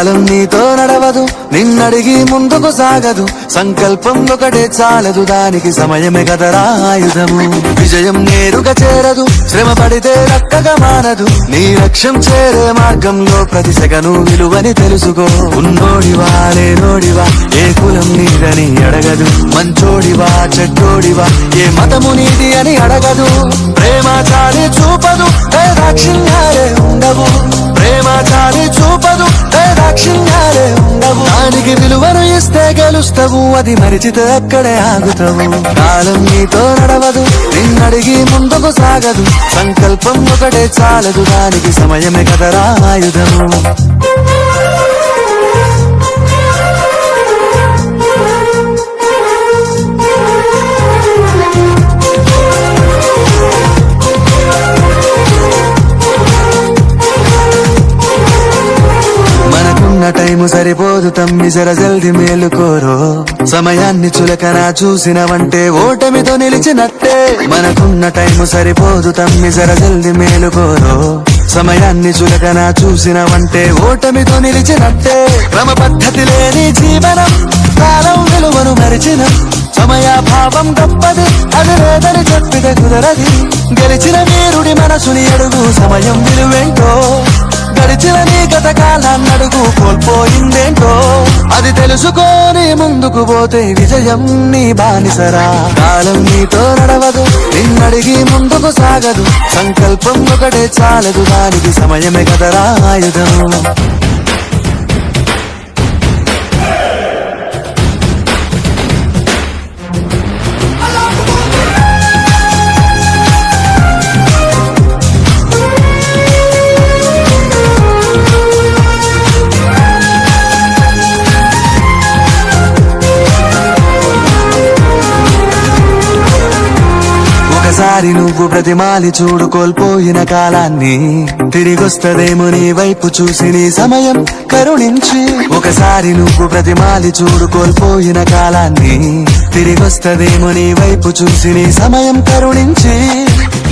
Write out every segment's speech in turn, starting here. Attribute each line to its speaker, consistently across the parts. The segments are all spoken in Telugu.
Speaker 1: కాలం నీతో నడవదు, నిన్నడిగి ముందుకు సాగదు. సంకల్పం ఒకటే చాలదు, దానికి సమయమే కదరా ఆయుధము. విజయం నేరుగా చేరదు, శ్రమ పడితే రక్కగా మానదు. నీ లక్ష్యం చేరే మార్గంలో ప్రతి సెకను విలువని తెలుసుకో. ఉన్నోడివా లేనోడివా, ఏ కులం నీదని అడగదు. మంచోడివా చెడ్డోడివా, ఏ మతము నీది అని అడగదు. ప్రేమ చాలి చూపదు, దాక్షిణ్యాలే ఉండవు. ప్రేమ చాలి చూపదు, దాక్షిణ్యాలే ఉండవు. దానికి విలువను ఇస్తే గెలుస్తావు, అది మరిచితే అక్కడే ఆగుతావు. కాలం నీతో నడవదు, నిన్నడిగి ముందుకు సాగదు. సంకల్పం ఒకటే చాలదు, దానికి సమయమే కదరా ఆయుధము. టైము సరిపోదు తమ్మి, జర జల్ది మేలుకోరో. సమయాన్ని చులకన చూసినవంటే ఓటమితో నిలిచినట్టే. మనకున్న టైము సరిపోదు తమ్మి, జర జల్ది మేలుకోరో. సమయాన్ని చులకన చూసినవంటే ఓటమితో నిలిచినట్టే. క్రమ పద్ధతి లేని జీవనం, కాలం విలువను మరిచిన. సమయాభావం గొప్పది, అది లేదని చెప్పితే కుదరది. గెలిచిన వీరుడి మనసుని అడుగు, సమయం విలువేంటో. గడిచిన నీ గత కాలాన్నడుగు, కోల్పోయిందేంటో. అది తెలుసుకొని ముందుకు పోతే విజయం నీ బానిసరా. కాలం నీతో నడవదు, నిన్నడిగి ముందుకు సాగదు. సంకల్పం ఒకటే చాలదు, దానికి సమయమే కదరా ఆయుధం. ఒకసారి నువ్వు బ్రతిమాలి చూడు కోల్పోయిన కాలాన్ని. తిరిగొస్తదేమో నీ వైపు చూసి నీ సమయం కరుణించి. ఒకసారి నువ్వు బ్రతిమాలి చూడు కోల్పోయిన కాలాన్ని. తిరిగొస్తదేమో నీ వైపు చూసి నీ సమయం కరుణించి.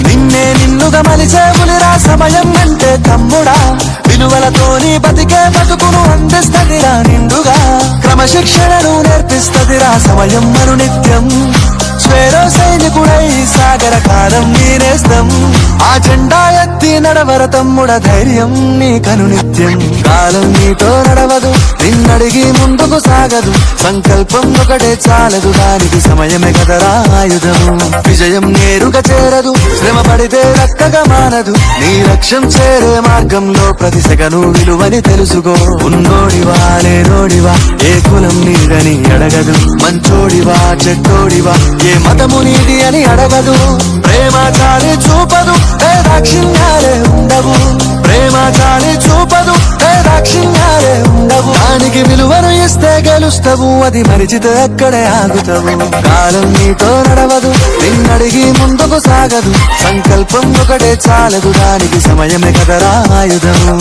Speaker 1: నిన్నే నిన్నుగా మలిచేవులిరా సమయం అంటే తమ్ముడా. విలువలతోని బతికే బతుకును అందిస్తదిరా నిండుగా. క్రమశిక్షణను నేర్పిస్తదిరా సమయం మరు నిత్యం. స్వేరో సైనికుడై సాగర కాలం నీనేస్తం. ఆ జెండా ఎత్తి నడవర తమ్ముడ, ధైర్యం నీ కను నిత్యం. కాలం నీతో నడవదు, నిన్నడిగి ముందుకు సాగదు. సంకల్పం ఒకటే చాలదు, దానికి సమయమే కదరా ఆయుధము. విజయం నేరుగా చేరదు, శ్రమ పడితే రక్కగా మానదు. నీ లక్ష్యం చేరే మార్గంలో ప్రతి సెకను విలువని తెలుసుకో. ఉన్నోడివా లేనోడివా, ఏ కులం నీదని అడగదు. మంచోడివా చెడ్డోడివా, ఏ మతము నీది అని అడగదు. ప్రేమ చాలి చూపదు, దాక్షిణ్యాలే ఉండవు. ప్రేమ చాలి చూపదు, దాక్షిణ్యాలే ఉండవు. దానికి విలువను ఇస్తే గెలుస్తావు, అది మరిచితే అక్కడే ఆగుతావు. కాలం నీతో నడవదు, నిన్నడిగి ముందుకు సాగదు. సంకల్పం ఒకటే చాలదు, దానికి సమయమే కదరా ఆయుధము.